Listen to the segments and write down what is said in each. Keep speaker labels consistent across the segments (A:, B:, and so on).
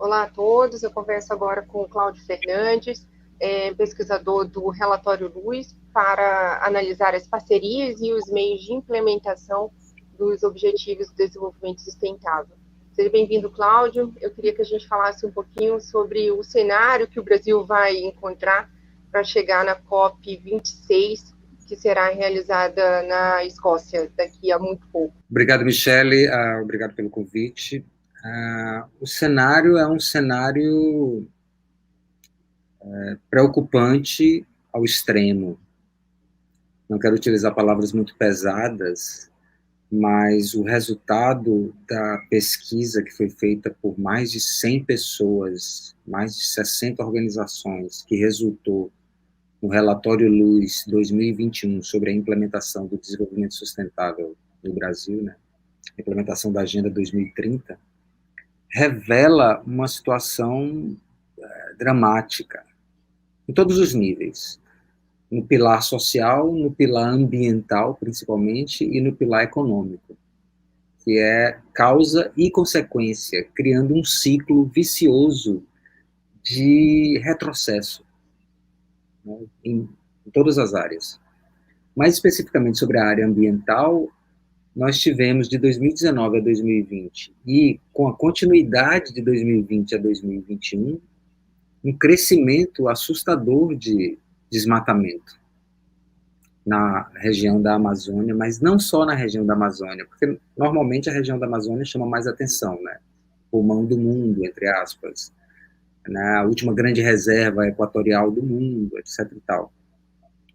A: Olá a todos, eu converso agora com o Cláudio Fernandes, pesquisador do Relatório Luz, para analisar as parcerias e os meios de implementação dos Objetivos de Desenvolvimento Sustentável. Seja bem-vindo, Cláudio. Eu queria que a gente falasse um pouquinho sobre o cenário que o Brasil vai encontrar para chegar na COP26, que será realizada na Escócia daqui a muito pouco.
B: Obrigado, Michele. Obrigado pelo convite. O cenário é um cenário preocupante ao extremo. Não quero utilizar palavras muito pesadas, mas o resultado da pesquisa que foi feita por mais de 100 pessoas, mais de 60 organizações, que resultou no relatório Luz 2021 sobre a implementação do desenvolvimento sustentável no Brasil, né? A implementação da Agenda 2030, revela uma situação dramática, em todos os níveis. No pilar social, no pilar ambiental, principalmente, e no pilar econômico, que é causa e consequência, criando um ciclo vicioso de retrocesso, né, em todas as áreas. Mais especificamente sobre a área ambiental, nós tivemos de 2019 a 2020, e com a continuidade de 2020 a 2021, um crescimento assustador de desmatamento na região da Amazônia, mas não só na região da Amazônia, porque normalmente a região da Amazônia chama mais atenção, né? Pulmão do mundo, entre aspas, né? A última grande reserva equatorial do mundo, etc. e tal.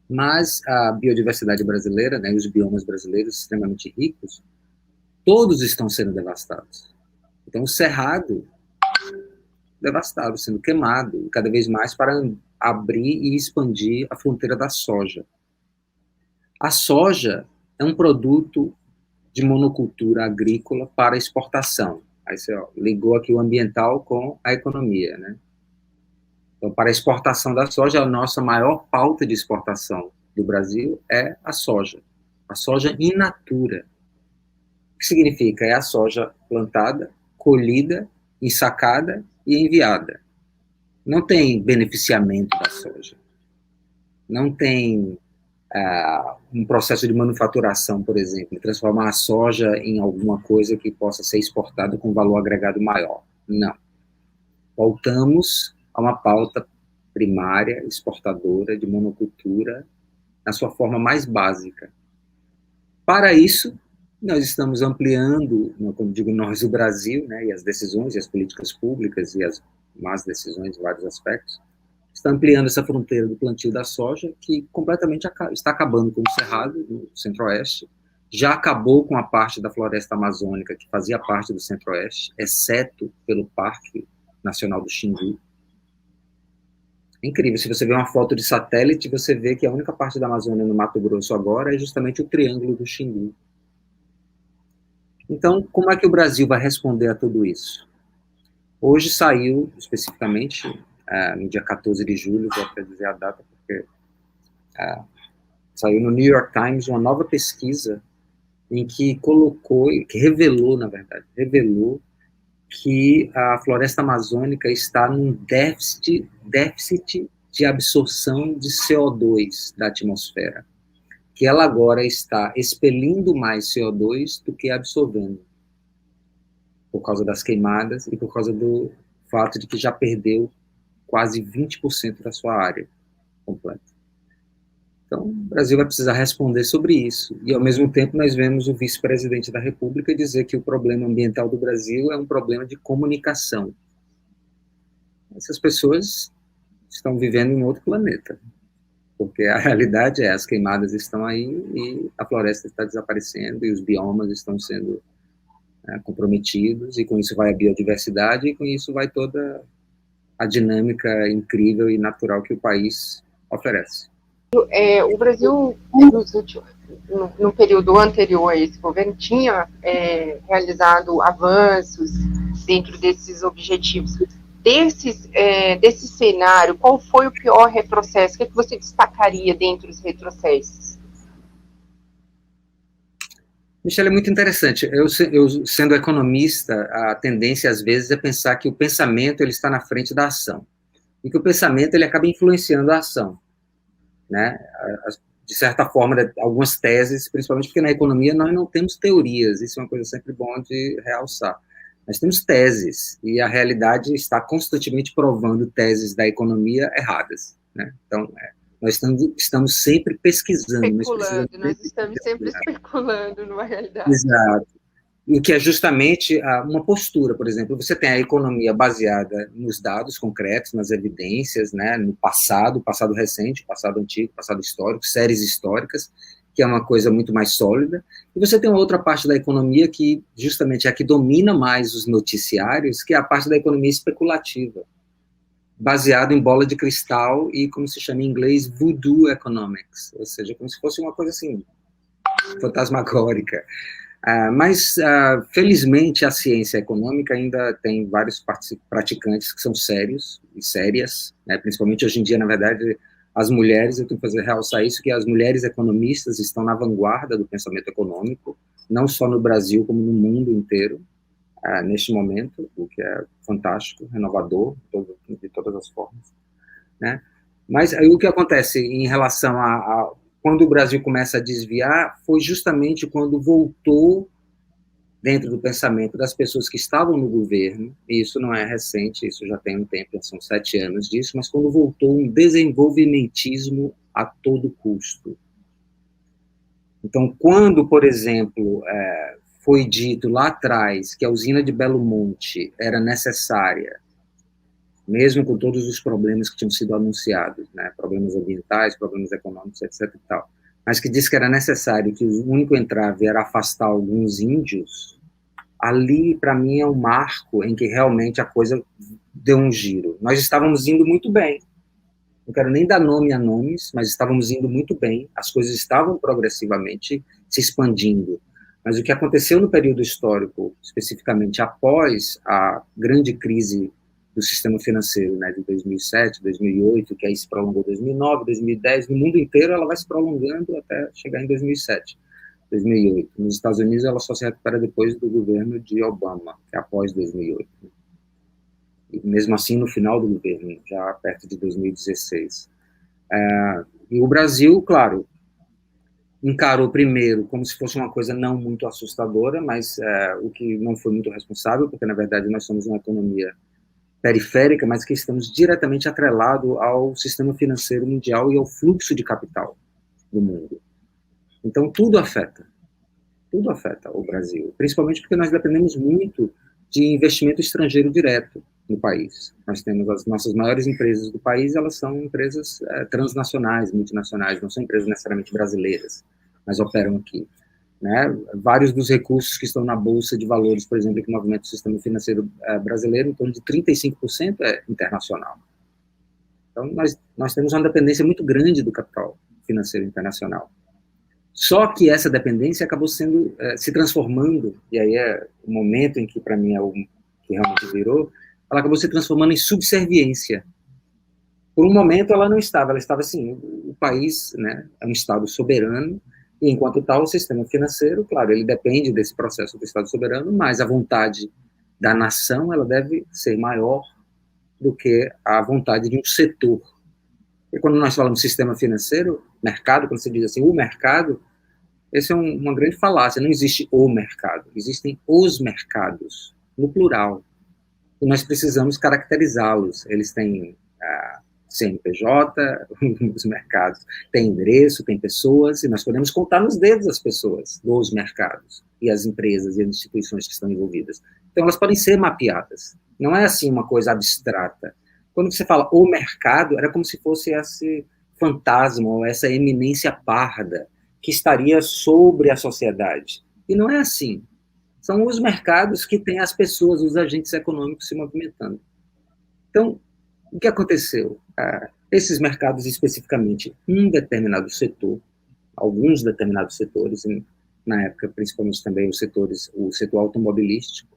B: Mas a biodiversidade brasileira, né, os biomas brasileiros extremamente ricos, todos estão sendo devastados. Então, o cerrado devastado, sendo queimado, cada vez mais para abrir e expandir a fronteira da soja. A soja é um produto de monocultura agrícola para exportação. Aí você ligou aqui o ambiental com a economia, né? Então, para a exportação da soja, a nossa maior pauta de exportação do Brasil é a soja in natura. O que significa? É a soja plantada, colhida, ensacada e enviada. Não tem beneficiamento da soja. Não tem um processo de manufaturação, por exemplo, transformar a soja em alguma coisa que possa ser exportada com valor agregado maior. Não. Voltamos a uma pauta primária, exportadora, de monocultura, na sua forma mais básica. Para isso, nós estamos ampliando, como digo nós, o Brasil, né, e as decisões, e as políticas públicas, e as más decisões em vários aspectos, está ampliando essa fronteira do plantio da soja, que completamente está acabando com o Cerrado, no Centro-Oeste, já acabou com a parte da floresta amazônica, que fazia parte do Centro-Oeste, exceto pelo Parque Nacional do Xingu. É incrível, se você vê uma foto de satélite, você vê que a única parte da Amazônia no Mato Grosso agora é justamente o Triângulo do Xingu. Então, como é que o Brasil vai responder a tudo isso? Hoje saiu, especificamente, no dia 14 de julho, vou até dizer a data, porque saiu no New York Times uma nova pesquisa em que revelou que a floresta amazônica está num déficit de absorção de CO2 da atmosfera, que ela agora está expelindo mais CO2 do que absorvendo, por causa das queimadas e por causa do fato de que já perdeu quase 20% da sua área completa. Então, o Brasil vai precisar responder sobre isso. E, ao mesmo tempo, nós vemos o vice-presidente da República dizer que o problema ambiental do Brasil é um problema de comunicação. Essas pessoas estão vivendo em outro planeta, porque a realidade é, as queimadas estão aí e a floresta está desaparecendo e os biomas estão sendo comprometidos, e com isso vai a biodiversidade e com isso vai toda a dinâmica incrível e natural que o país oferece.
A: O Brasil, no período anterior a esse governo, tinha realizado avanços dentro desses objetivos. Desse cenário, qual foi o pior retrocesso? O que você destacaria dentre os retrocessos?
B: Michele, é muito interessante. Eu, sendo economista, a tendência, às vezes, é pensar que o pensamento ele está na frente da ação. E que o pensamento ele acaba influenciando a ação. Né? De certa forma, algumas teses, principalmente porque na economia nós não temos teorias, isso é uma coisa sempre bom de realçar. Nós temos teses, e a realidade está constantemente provando teses da economia erradas. Né? Então, nós estamos sempre pesquisando.
A: Nós estamos sempre especulando numa realidade.
B: Exato. E que é justamente uma postura, por exemplo, você tem a economia baseada nos dados concretos, nas evidências, né, no passado recente, passado antigo, passado histórico, séries históricas, que é uma coisa muito mais sólida, e você tem uma outra parte da economia que justamente é a que domina mais os noticiários, que é a parte da economia especulativa, baseada em bola de cristal e, como se chama em inglês, voodoo economics, ou seja, como se fosse uma coisa assim, fantasmagórica. Mas, felizmente, a ciência econômica ainda tem vários praticantes que são sérios e sérias, né? Principalmente hoje em dia, na verdade, as mulheres, eu tenho que realçar isso, que as mulheres economistas estão na vanguarda do pensamento econômico, não só no Brasil, como no mundo inteiro, neste momento, o que é fantástico, renovador, de todas as formas. Né? Mas aí o que acontece em relação a quando o Brasil começa a desviar, foi justamente quando voltou dentro do pensamento das pessoas que estavam no governo, e isso não é recente, isso já tem um tempo, já são 7 anos disso, mas quando voltou um desenvolvimentismo a todo custo. Então, quando, por exemplo, foi dito lá atrás que a usina de Belo Monte era necessária, mesmo com todos os problemas que tinham sido anunciados, né, problemas ambientais, problemas econômicos, etc. e tal, mas que disse que era necessário, que o único entrave era afastar alguns índios, ali, para mim, é um marco em que realmente a coisa deu um giro. Nós estávamos indo muito bem, não quero nem dar nome a nomes, mas estávamos indo muito bem, as coisas estavam progressivamente se expandindo, mas o que aconteceu no período histórico, especificamente após a grande crise do sistema financeiro, né, de 2007, 2008, que aí se prolongou 2009, 2010, no mundo inteiro ela vai se prolongando até chegar em 2007, 2008. Nos Estados Unidos ela só se recupera depois do governo de Obama, que é após 2008. E mesmo assim no final do governo, já perto de 2016. E o Brasil, claro, encarou primeiro como se fosse uma coisa não muito assustadora, mas o que não foi muito responsável, porque na verdade nós somos uma economia periférica, mas que estamos diretamente atrelados ao sistema financeiro mundial e ao fluxo de capital do mundo. Então, tudo afeta o Brasil, principalmente porque nós dependemos muito de investimento estrangeiro direto no país. Nós temos as nossas maiores empresas do país, elas são empresas transnacionais, multinacionais, não são empresas necessariamente brasileiras, mas operam aqui. Né? Vários dos recursos que estão na Bolsa de Valores, por exemplo, que movimenta o sistema financeiro brasileiro, em torno de 35% é internacional. Então, nós temos uma dependência muito grande do capital financeiro internacional. Só que essa dependência acabou se transformando, e aí é o momento em que, para mim, é o que realmente virou, ela acabou se transformando em subserviência. Por um momento, ela estava assim, o país, né, é um Estado soberano, e, enquanto tal, o sistema financeiro, claro, ele depende desse processo do Estado soberano, mas a vontade da nação, ela deve ser maior do que a vontade de um setor. E quando nós falamos sistema financeiro, mercado, quando você diz assim, o mercado, essa é uma grande falácia, não existe o mercado, existem os mercados, no plural, e nós precisamos caracterizá-los. Eles têm CNPJ, os mercados, tem endereço, tem pessoas, e nós podemos contar nos dedos as pessoas dos mercados, e as empresas e as instituições que estão envolvidas. Então, elas podem ser mapeadas. Não é assim uma coisa abstrata. Quando você fala o mercado, era como se fosse esse fantasma, ou essa eminência parda, que estaria sobre a sociedade. E não é assim. São os mercados que têm as pessoas, os agentes econômicos se movimentando. Então, o que aconteceu? Esses mercados, especificamente, um determinado setor, alguns determinados setores, na época, principalmente também o setor automobilístico,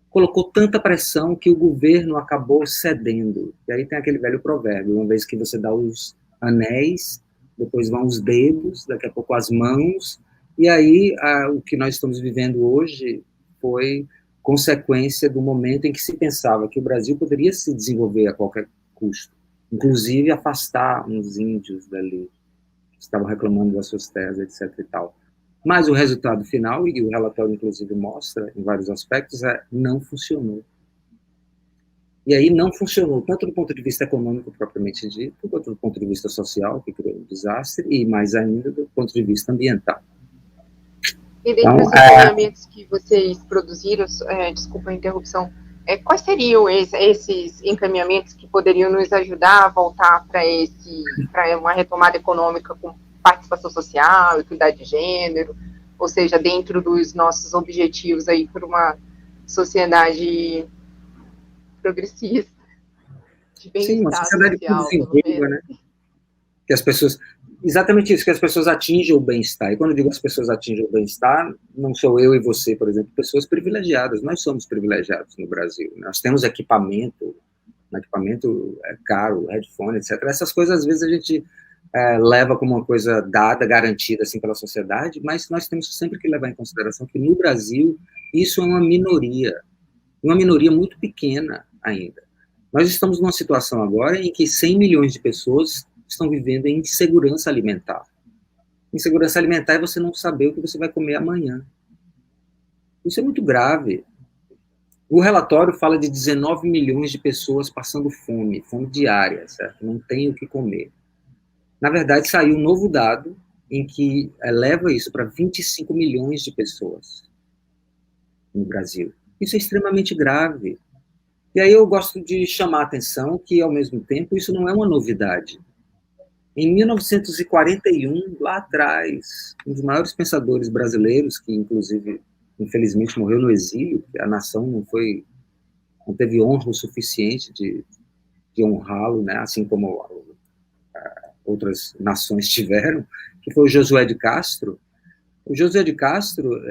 B: colocou tanta pressão que o governo acabou cedendo. E aí tem aquele velho provérbio, uma vez que você dá os anéis, depois vão os dedos, daqui a pouco as mãos, E aí, o que nós estamos vivendo hoje foi consequência do momento em que se pensava que o Brasil poderia se desenvolver a qualquer custo, inclusive afastar uns índios dali, que estavam reclamando das suas terras, etc. e tal. Mas o resultado final, e o relatório inclusive mostra em vários aspectos, não funcionou. E aí não funcionou, tanto do ponto de vista econômico propriamente dito, quanto do ponto de vista social, que criou um desastre, e mais ainda do ponto de vista ambiental.
A: E dentre os encaminhamentos que vocês produziram, desculpa a interrupção, quais seriam esses encaminhamentos que poderiam nos ajudar a voltar para uma retomada econômica com participação social, equidade de gênero, ou seja, dentro dos nossos objetivos aí para uma sociedade progressista, de bem-estar.
B: Sim, uma sociedade produtiva, né? Que as pessoas, exatamente isso, que as pessoas atinjam o bem-estar. E quando eu digo as pessoas atingem o bem-estar, não sou eu e você, por exemplo, pessoas privilegiadas. Nós somos privilegiados no Brasil. Nós temos equipamento é caro, headphone, etc. Essas coisas, às vezes, a gente leva como uma coisa dada, garantida, assim, pela sociedade, mas nós temos sempre que levar em consideração que, no Brasil, isso é uma minoria muito pequena ainda. Nós estamos numa situação agora em que 100 milhões de pessoas estão vivendo em insegurança alimentar. Insegurança alimentar é você não saber o que você vai comer amanhã. Isso é muito grave. O relatório fala de 19 milhões de pessoas passando fome diária, certo? Não tem o que comer. Na verdade, saiu um novo dado em que eleva isso para 25 milhões de pessoas no Brasil. Isso é extremamente grave. E aí eu gosto de chamar a atenção que, ao mesmo tempo, isso não é uma novidade. Em 1941, lá atrás, um dos maiores pensadores brasileiros, que inclusive, infelizmente, morreu no exílio, a nação não teve honra o suficiente de honrá-lo, né, assim como outras nações tiveram, que foi o Josué de Castro. O Josué de Castro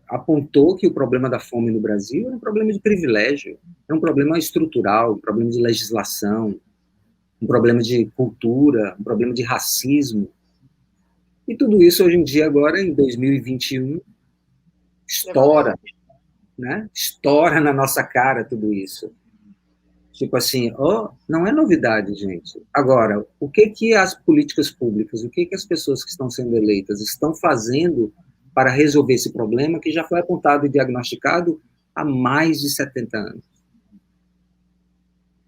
B: apontou que o problema da fome no Brasil era um problema de privilégio, é um problema estrutural, um problema de legislação, um problema de cultura, um problema de racismo. E tudo isso, hoje em dia, agora, em 2021, estoura, né? Estoura na nossa cara tudo isso. Tipo assim, não é novidade, gente. Agora, o que as políticas públicas, o que as pessoas que estão sendo eleitas estão fazendo para resolver esse problema que já foi apontado e diagnosticado há mais de 70 anos?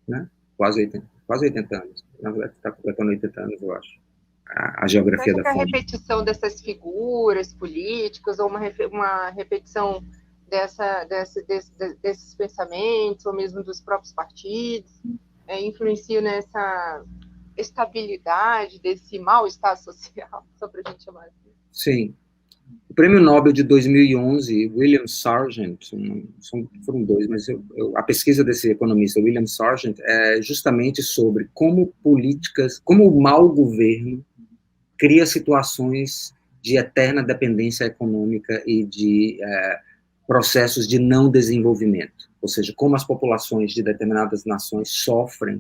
B: Né? Quase 80 anos. Na verdade, está completando 80 anos, eu acho. A geografia da fome.
A: A repetição dessas figuras políticas, ou uma repetição desses pensamentos, ou mesmo dos próprios partidos, influencia nessa estabilidade desse mal-estar social, só para a gente chamar assim.
B: Sim. O Prêmio Nobel de 2011, William Sargent, foram dois, mas a pesquisa desse economista, William Sargent, é justamente sobre como o mau governo cria situações de eterna dependência econômica e de processos de não desenvolvimento, ou seja, como as populações de determinadas nações sofrem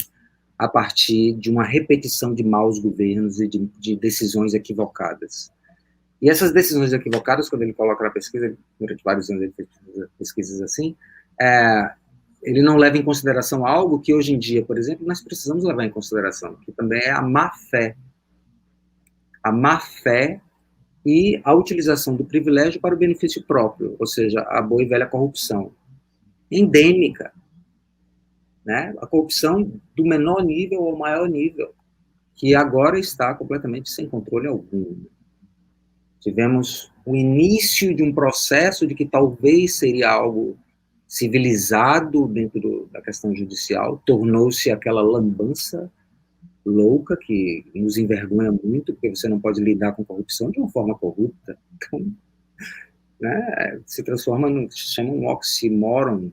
B: a partir de uma repetição de maus governos e de decisões equivocadas. E essas decisões equivocadas, quando ele coloca na pesquisa, durante vários anos ele fez pesquisas assim, ele não leva em consideração algo que hoje em dia, por exemplo, nós precisamos levar em consideração, que também é a má-fé. A má-fé e a utilização do privilégio para o benefício próprio, ou seja, a boa e velha corrupção. Endêmica. Né? A corrupção do menor nível ao maior nível, que agora está completamente sem controle algum. Tivemos o início de um processo de que talvez seria algo civilizado dentro da questão judicial, tornou-se aquela lambança louca que nos envergonha muito, porque você não pode lidar com corrupção de uma forma corrupta. Então, né, se transforma se chama um oxímoron,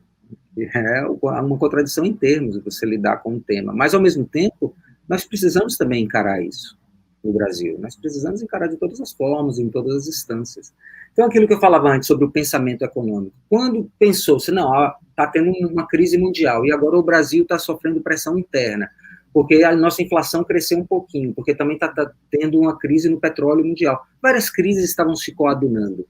B: que é uma contradição em termos, você lidar com um tema. Mas, ao mesmo tempo, nós precisamos também encarar isso no Brasil. Nós precisamos encarar de todas as formas, em todas as instâncias. Então, aquilo que eu falava antes sobre o pensamento econômico. Quando pensou-se, não, está tendo uma crise mundial e agora o Brasil está sofrendo pressão interna. porque a nossa inflação cresceu um pouquinho, porque também está tendo uma crise no petróleo mundial. Várias crises estavam se coadunando.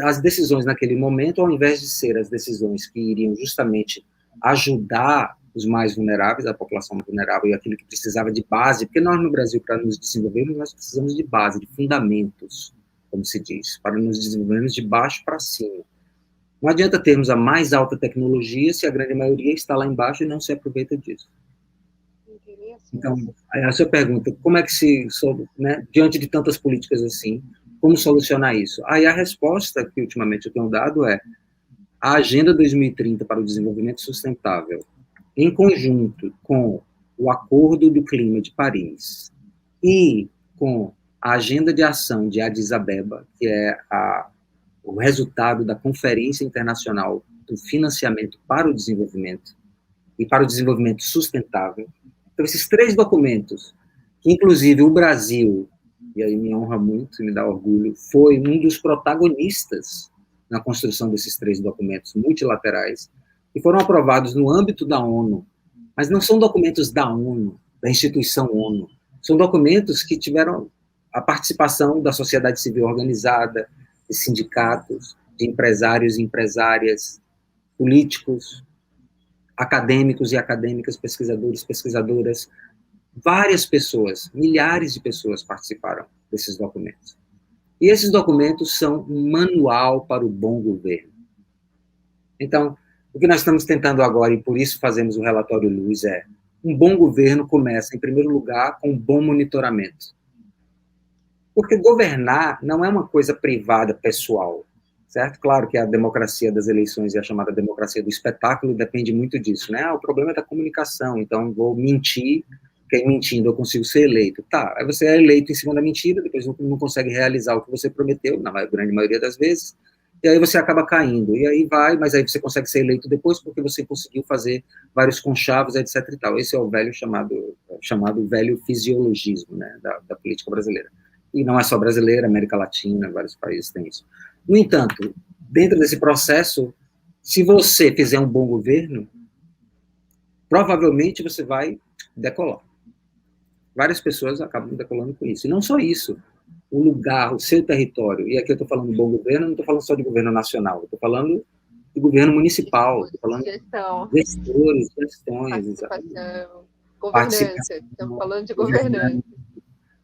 B: As decisões naquele momento, ao invés de ser as decisões que iriam justamente ajudar os mais vulneráveis, a população vulnerável e aquilo que precisava de base, porque nós no Brasil, para nos desenvolvermos, nós precisamos de base, de fundamentos, como se diz, para nos desenvolvermos de baixo para cima. Não adianta termos a mais alta tecnologia se a grande maioria está lá embaixo e não se aproveita disso. Então, a sua pergunta, como é que né, diante de tantas políticas assim, como solucionar isso? Aí a resposta que ultimamente eu tenho dado é a Agenda 2030 para o Desenvolvimento Sustentável, em conjunto com o Acordo do Clima de Paris e com a Agenda de Ação de Addis Abeba, que é o resultado da Conferência Internacional do Financiamento para o Desenvolvimento e para o Desenvolvimento Sustentável. Então, esses 3 documentos, que inclusive o Brasil, e aí me honra muito, me dá orgulho, foi um dos protagonistas na construção desses 3 documentos multilaterais, que foram aprovados no âmbito da ONU, mas não são documentos da ONU, da instituição ONU, são documentos que tiveram a participação da sociedade civil organizada, de sindicatos, de empresários e empresárias, políticos, acadêmicos e acadêmicas, pesquisadores, pesquisadoras, várias pessoas, milhares de pessoas participaram desses documentos. E esses documentos são um manual para o bom governo. Então, o que nós estamos tentando agora, e por isso fazemos o relatório Luz, é um bom governo começa, em primeiro lugar, com um bom monitoramento. Porque governar não é uma coisa privada, pessoal, certo? Claro que a democracia das eleições e a chamada democracia do espetáculo depende muito disso, né? O problema é da comunicação, então vou mentir, porque mentindo eu consigo ser eleito. Tá, aí você é eleito em cima da mentira, depois não consegue realizar o que você prometeu, na grande maioria das vezes, e aí você acaba caindo, e aí vai, mas aí você consegue ser eleito depois porque você conseguiu fazer vários conchavos, etc e tal. Esse é o velho chamado velho fisiologismo, né, da política brasileira. E não é só brasileira, América Latina, vários países têm isso. No entanto, dentro desse processo, se você fizer um bom governo, provavelmente você vai decolar. Várias pessoas acabam decolando com isso. E não só isso, o lugar, o seu território, e aqui eu estou falando de bom governo, não estou falando só de governo nacional, estou falando de governo municipal, estou falando de gestores, gestões,
A: governança, estamos falando de governança.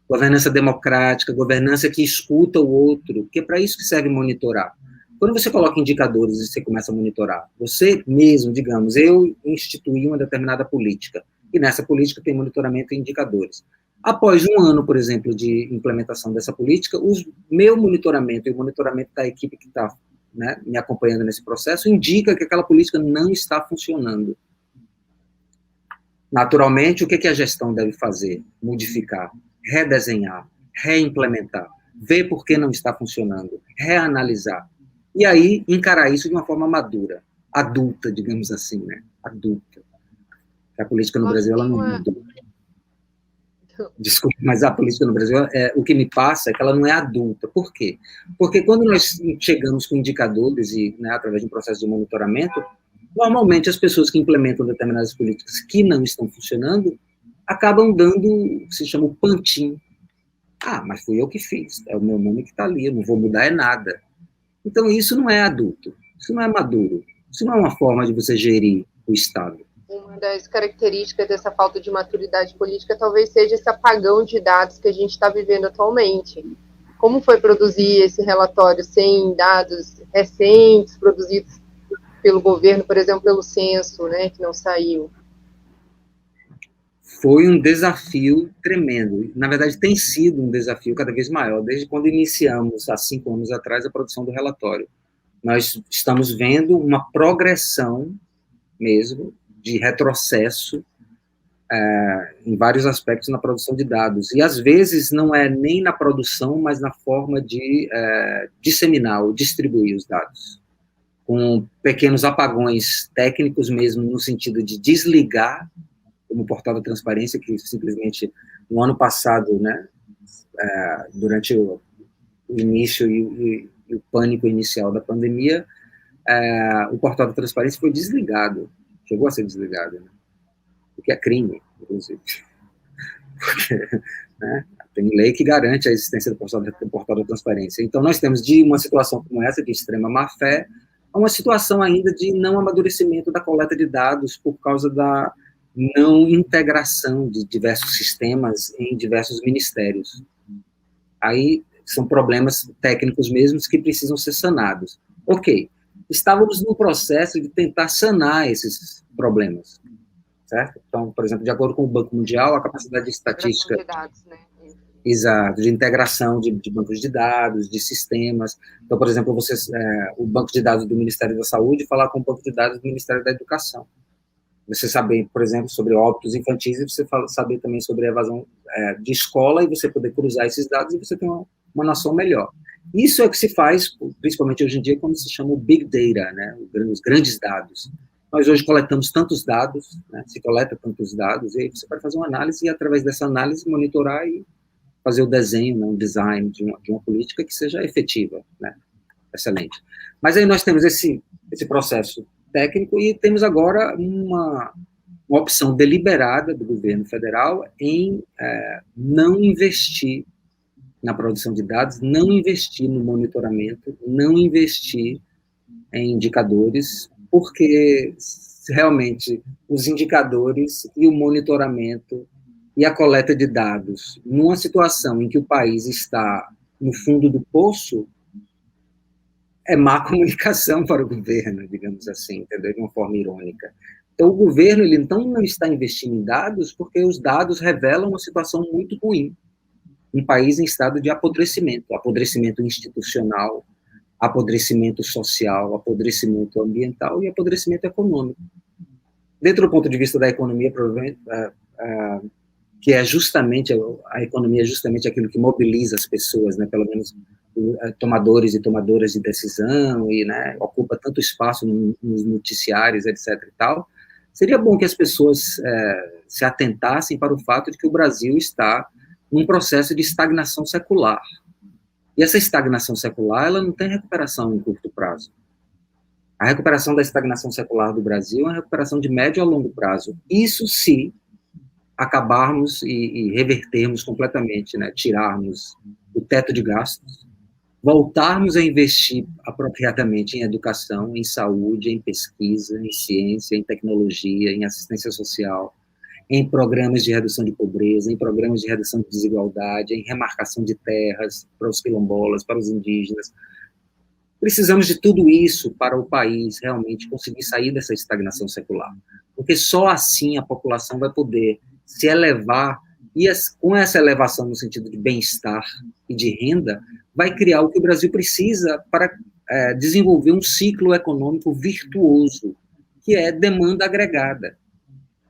B: Governança democrática, governança que escuta o outro, porque é para isso que serve monitorar. Quando você coloca indicadores e você começa a monitorar, você mesmo, digamos, eu instituí uma determinada política, e nessa política tem monitoramento e indicadores. Após um ano, por exemplo, de implementação dessa política, o meu monitoramento e o monitoramento da equipe que está, né, me acompanhando nesse processo indica que aquela política não está funcionando. Naturalmente, o que a gestão deve fazer? Modificar, redesenhar, reimplementar, ver por que não está funcionando, reanalisar. E aí, encarar isso de uma forma madura, adulta, digamos assim, né? Adulta. A política no Brasil, ela não é adulta. Desculpe, mas a política no Brasil, o que me passa é que ela não é adulta. Por quê? Porque quando nós chegamos com indicadores e, né, através de um processo de monitoramento, normalmente as pessoas que implementam determinadas políticas que não estão funcionando acabam dando o que se chama o pantim. Ah, mas fui eu que fiz, é o meu nome que está ali, eu não vou mudar nada. Então isso não é adulto, isso não é maduro, isso não é uma forma de você gerir o Estado.
A: Uma das características dessa falta de maturidade política talvez seja esse apagão de dados que a gente está vivendo atualmente. Como foi produzir esse relatório sem dados recentes, produzidos pelo governo, por exemplo, pelo censo, né, que não saiu?
B: Foi um desafio tremendo. Na verdade, tem sido um desafio cada vez maior, desde quando iniciamos, há 5 anos atrás, a produção do relatório. Nós estamos vendo uma progressão mesmo de retrocesso em vários aspectos na produção de dados. E, às vezes, não é nem na produção, mas na forma de disseminar ou distribuir os dados, com pequenos apagões técnicos mesmo, no sentido de desligar, como o Portal da Transparência, que simplesmente, no ano passado, né, durante o início e o pânico inicial da pandemia, o Portal da Transparência foi desligado, chegou a ser desligado, né, o que é crime, inclusive. Porque, né, tem lei que garante a existência do portal da transparência. Então, nós temos de uma situação como essa, de extrema má-fé, a uma situação ainda de não amadurecimento da coleta de dados por causa da não integração de diversos sistemas em diversos ministérios. Aí são problemas técnicos mesmos que precisam ser sanados. Ok, estávamos no processo de tentar sanar esses problemas, certo? Então, por exemplo, de acordo com o Banco Mundial, a capacidade de estatística...
A: De dados, né?
B: Exato, de integração de bancos de dados, de sistemas. Então, por exemplo, o banco de dados do Ministério da Saúde falar com o banco de dados do Ministério da Educação. Você saber, por exemplo, sobre óbitos infantis, e você saber também sobre a evasão de escola, e você poder cruzar esses dados e você ter uma noção melhor. Isso é o que se faz, principalmente hoje em dia, quando se chama o Big Data, né, os grandes dados. Nós hoje coletamos tantos dados, né, se coleta tantos dados, e aí você vai fazer uma análise e, através dessa análise, monitorar e fazer o desenho, né, um design de uma política que seja efetiva, né, excelente. Mas aí nós temos esse processo técnico e temos agora uma opção deliberada do governo federal em não investir na produção de dados, não investir no monitoramento, não investir em indicadores, porque realmente os indicadores e o monitoramento e a coleta de dados, numa situação em que o país está no fundo do poço, é má comunicação para o governo, digamos assim, entendeu? De uma forma irônica. Então, o governo ele então não está investindo em dados porque os dados revelam uma situação muito ruim. Um país em estado de apodrecimento institucional, apodrecimento social, apodrecimento ambiental e apodrecimento econômico. Dentro do ponto de vista da economia, provavelmente, que é justamente, a economia é justamente aquilo que mobiliza as pessoas, né, pelo menos tomadores e tomadoras de decisão, e, né, ocupa tanto espaço nos noticiários, etc. e tal, seria bom que as pessoas se atentassem para o fato de que o Brasil está num processo de estagnação secular. E essa estagnação secular, ela não tem recuperação em curto prazo. A recuperação da estagnação secular do Brasil é uma recuperação de médio a longo prazo. Isso se acabarmos e revertermos completamente, né, tirarmos o teto de gastos, voltarmos a investir apropriadamente em educação, em saúde, em pesquisa, em ciência, em tecnologia, em assistência social, em programas de redução de pobreza, em programas de redução de desigualdade, em remarcação de terras para os quilombolas, para os indígenas. Precisamos de tudo isso para o país realmente conseguir sair dessa estagnação secular, porque só assim a população vai poder se elevar, e com essa elevação no sentido de bem-estar e de renda, vai criar o que o Brasil precisa para desenvolver um ciclo econômico virtuoso, que é demanda agregada.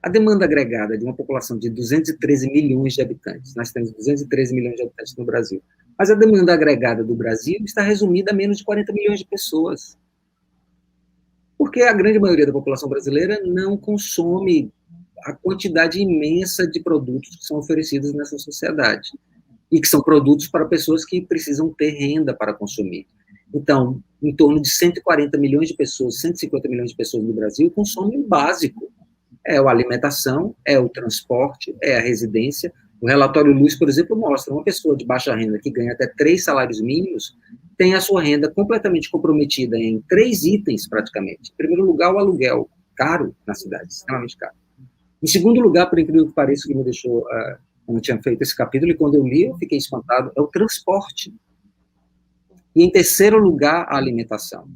B: A demanda agregada de uma população de 213 milhões de habitantes, nós temos 213 milhões de habitantes no Brasil, mas a demanda agregada do Brasil está resumida a menos de 40 milhões de pessoas. Porque a grande maioria da população brasileira não consome a quantidade imensa de produtos que são oferecidos nessa sociedade, e que são produtos para pessoas que precisam ter renda para consumir. Então, em torno de 140 milhões de pessoas, 150 milhões de pessoas no Brasil consomem o básico. É a alimentação, é o transporte, é a residência. O relatório Luiz, por exemplo, mostra uma pessoa de baixa renda que ganha até 3 salários mínimos tem a sua renda completamente comprometida em 3 itens, praticamente. Em primeiro lugar, o aluguel, caro na cidade, extremamente caro. Em segundo lugar, por incrível que pareça, que me deixou, quando eu tinha feito esse capítulo, e quando eu li, eu fiquei espantado, é o transporte. E em terceiro lugar, a alimentação.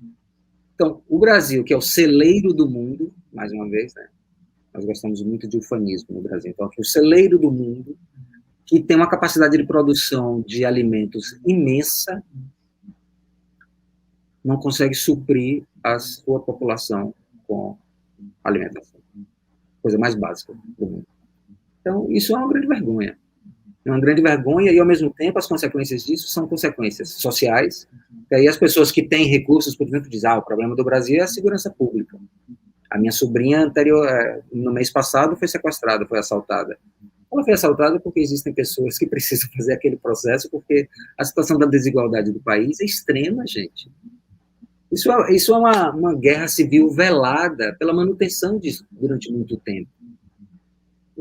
B: Então, o Brasil, que é o celeiro do mundo, mais uma vez, né, nós gostamos muito de ufanismo no Brasil, então, aqui, o celeiro do mundo, que tem uma capacidade de produção de alimentos imensa, não consegue suprir a sua população com alimentação. Coisa mais básica do mundo. Então, isso é uma grande vergonha. É uma grande vergonha e, ao mesmo tempo, as consequências disso são consequências sociais. E aí as pessoas que têm recursos, por exemplo, dizem, o problema do Brasil é a segurança pública. A minha sobrinha anterior, no mês passado, foi sequestrada, foi assaltada. Ela foi assaltada porque existem pessoas que precisam fazer aquele processo, porque a situação da desigualdade do país é extrema, gente. Isso é uma guerra civil velada pela manutenção disso durante muito tempo.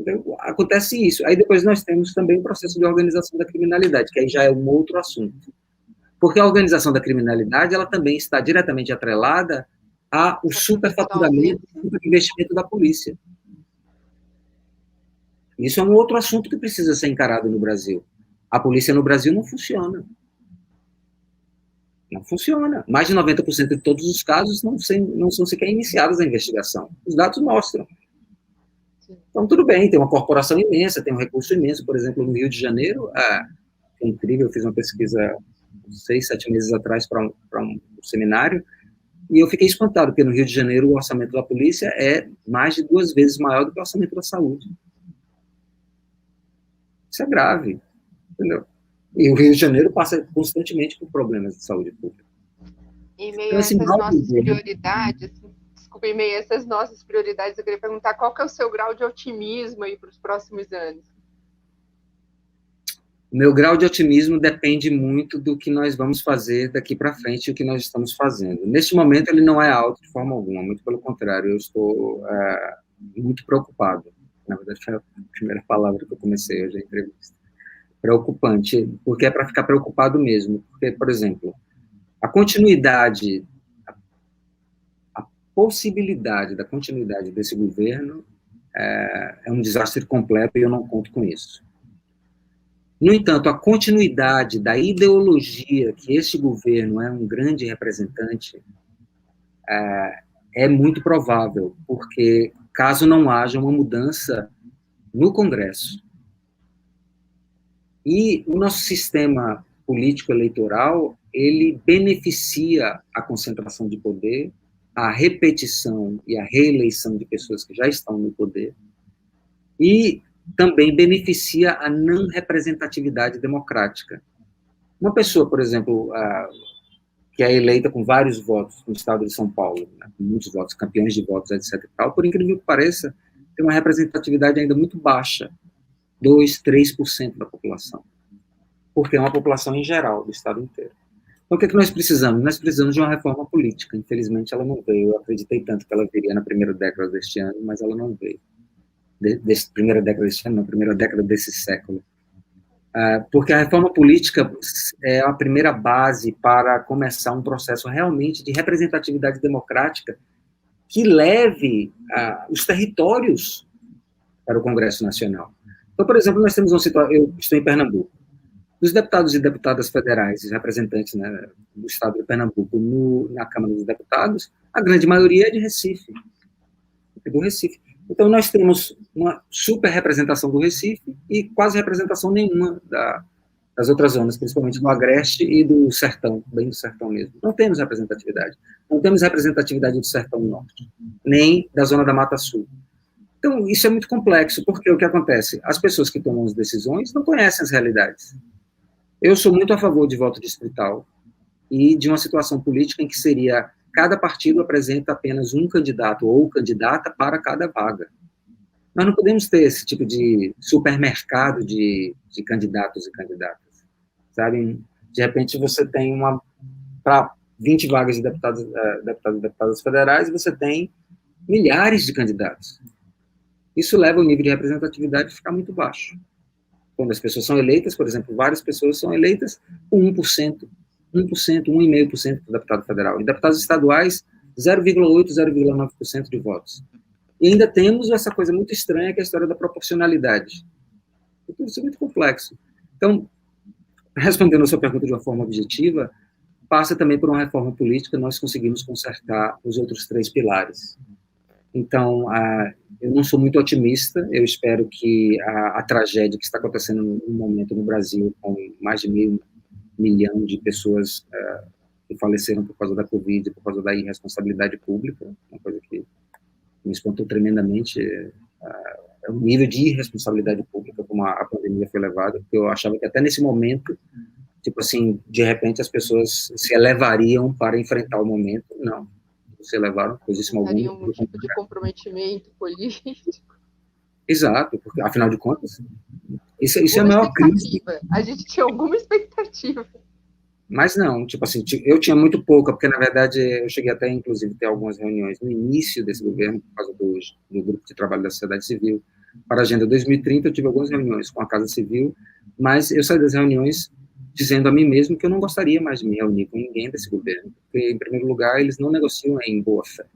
B: Então, acontece isso. Aí depois nós temos também o processo de organização da criminalidade, que aí já é um outro assunto. Porque a organização da criminalidade, ela também está diretamente atrelada ao superfaturamento, investimento da polícia. Isso é um outro assunto que precisa ser encarado no Brasil. A polícia no Brasil não funciona. Não funciona. Mais de 90% de todos os casos não são sequer iniciados a investigação. Os dados mostram. Então, tudo bem, tem uma corporação imensa, tem um recurso imenso. Por exemplo, no Rio de Janeiro, é incrível, eu fiz uma pesquisa 6, 7 meses atrás para um seminário, e eu fiquei espantado, porque no Rio de Janeiro o orçamento da polícia é mais de 2 vezes maior do que o orçamento da saúde. Isso é grave, entendeu? E o Rio de Janeiro passa constantemente por problemas de saúde pública.
A: Em meio a essas nossas prioridades, desculpa, em meio a essas nossas prioridades, eu queria perguntar qual que é o seu grau de otimismo aí para os próximos anos?
B: O meu grau de otimismo depende muito do que nós vamos fazer daqui para frente e o que nós estamos fazendo. Neste momento, ele não é alto de forma alguma, muito pelo contrário, eu estou muito preocupado. Na verdade, foi a primeira palavra que eu comecei hoje a entrevista. Preocupante, porque é para ficar preocupado mesmo. Porque, por exemplo, a continuidade, a possibilidade da continuidade desse governo é um desastre completo e eu não conto com isso. No entanto, a continuidade da ideologia que este governo é um grande representante é muito provável, porque caso não haja uma mudança no Congresso. E o nosso sistema político-eleitoral, ele beneficia a concentração de poder, a repetição e a reeleição de pessoas que já estão no poder, e também beneficia a não representatividade democrática. Uma pessoa, por exemplo, que é eleita com vários votos no estado de São Paulo, né, com muitos votos, campeões de votos, etc. Por incrível que pareça, tem uma representatividade ainda muito baixa, 2%, 3% da população, porque é uma população em geral, do estado inteiro. Então, o que é que nós precisamos? Nós precisamos de uma reforma política. Infelizmente, ela não veio. Eu acreditei tanto que ela viria na primeira década deste ano, mas ela não veio. Primeira década deste ano, não, primeira década desse século. Porque a reforma política é a primeira base para começar um processo realmente de representatividade democrática que leve os territórios para o Congresso Nacional. Então, por exemplo, nós temos uma situação, eu estou em Pernambuco, os deputados e deputadas federais, os representantes, né, do estado de Pernambuco na Câmara dos Deputados, a grande maioria é de Recife, do Recife. Então, nós temos uma super representação do Recife e quase representação nenhuma das outras zonas, principalmente do Agreste e do Sertão, bem do Sertão mesmo. Não temos representatividade. Não temos representatividade do Sertão Norte, nem da Zona da Mata Sul. Então, isso é muito complexo, porque o que acontece? As pessoas que tomam as decisões não conhecem as realidades. Eu sou muito a favor de voto distrital e de uma situação política em que seria cada partido apresenta apenas um candidato ou candidata para cada vaga. Nós não podemos ter esse tipo de supermercado de candidatos e candidatas, sabe? De repente, você tem para 20 vagas de deputados e deputadas federais, você tem milhares de candidatos. Isso leva o nível de representatividade a ficar muito baixo. Quando as pessoas são eleitas, por exemplo, várias pessoas são eleitas com 1%, 1,5% do deputado federal. Em deputados estaduais, 0,8%, 0,9% de votos. E ainda temos essa coisa muito estranha, que é a história da proporcionalidade. Tudo isso é muito complexo. Então, respondendo a sua pergunta de uma forma objetiva, passa também por uma reforma política, nós conseguimos consertar os outros 3 pilares. Então, eu não sou muito otimista, eu espero que a tragédia que está acontecendo no momento no Brasil, com mais de 500 mil de pessoas que faleceram por causa da Covid, por causa da irresponsabilidade pública, uma coisa que me espantou tremendamente, é o nível de irresponsabilidade pública como a pandemia foi levada, porque eu achava que até nesse momento, tipo assim, de repente as pessoas se elevariam para enfrentar o momento, não. Se levaram coisíssimo algum.
A: Um tipo de comprometimento político.
B: Exato, porque, afinal de contas, isso é a maior crise.
A: A gente tinha alguma expectativa.
B: Mas não, tipo assim, eu tinha muito pouca, porque, na verdade, eu cheguei até, inclusive, ter algumas reuniões no início desse governo, por causa do grupo de trabalho da sociedade civil, para a Agenda 2030, eu tive algumas reuniões com a Casa Civil, mas eu saí das reuniões dizendo a mim mesmo que eu não gostaria mais de me reunir com ninguém desse governo, porque, em primeiro lugar, eles não negociam em boa fé.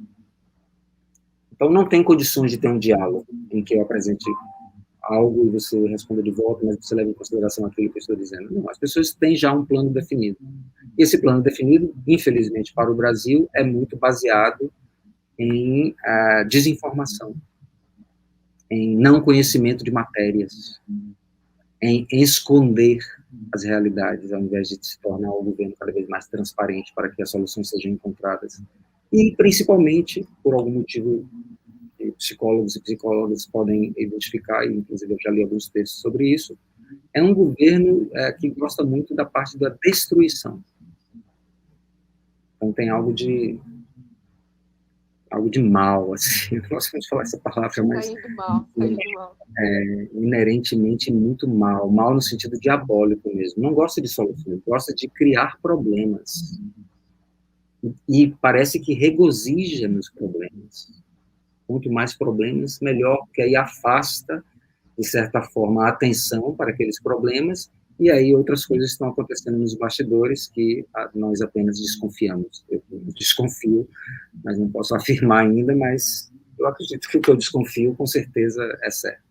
B: Então, não tem condições de ter um diálogo em que eu apresente algo e você responda de volta, mas você leva em consideração aquilo que eu estou dizendo. Não, as pessoas têm já um plano definido. E esse plano definido, infelizmente, para o Brasil, é muito baseado em desinformação, em não conhecimento de matérias, em esconder as realidades, ao invés de se tornar o governo cada vez mais transparente para que as soluções sejam encontradas. E, principalmente, por algum motivo, psicólogos e psicólogas podem identificar, e inclusive eu já li alguns textos sobre isso, é um governo que gosta muito da parte da destruição. Então tem algo de mal, assim, não gosto de falar essa palavra, mas inerentemente muito mal no sentido diabólico mesmo. Não gosta de soluções, gosta de criar problemas. E parece que regozija nos problemas. Quanto mais problemas, melhor, porque aí afasta, de certa forma, a atenção para aqueles problemas, e aí outras coisas estão acontecendo nos bastidores que nós apenas desconfiamos. Eu desconfio, mas não posso afirmar ainda, mas eu acredito que o que eu desconfio, com certeza, é certo.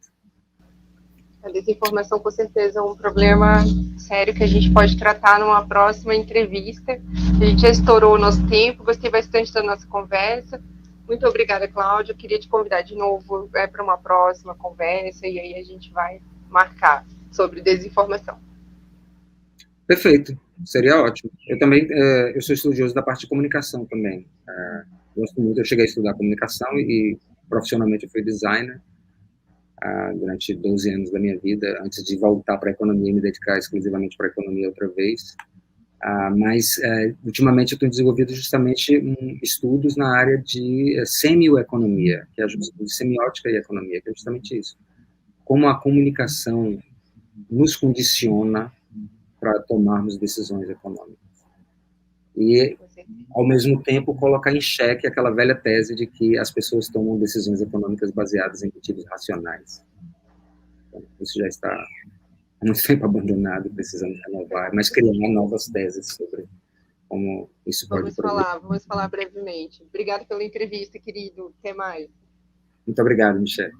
A: A desinformação, com certeza, é um problema sério que a gente pode tratar numa próxima entrevista. A gente já estourou o nosso tempo, gostei bastante da nossa conversa. Muito obrigada, Cláudia. Eu queria te convidar de novo para uma próxima conversa, e aí a gente vai marcar sobre desinformação.
B: Perfeito, seria ótimo. Eu também, eu sou estudioso da parte de comunicação também. Gosto muito, eu cheguei a estudar comunicação e profissionalmente eu fui designer durante 12 anos da minha vida, antes de voltar para a economia e me dedicar exclusivamente para a economia outra vez. Mas, ultimamente, eu tenho desenvolvido justamente estudos na área de semioeconomia, que é de semiótica e economia, que é justamente isso. Como a comunicação nos condiciona para tomarmos decisões econômicas. E, ao mesmo tempo, colocar em xeque aquela velha tese de que as pessoas tomam decisões econômicas baseadas em motivos racionais. Então, isso já está há muito tempo abandonado, precisamos renovar, mas criar novas teses sobre como isso pode
A: produzir. Vamos falar brevemente. Obrigada pela entrevista, querido. Até mais.
B: Muito obrigado, Michele.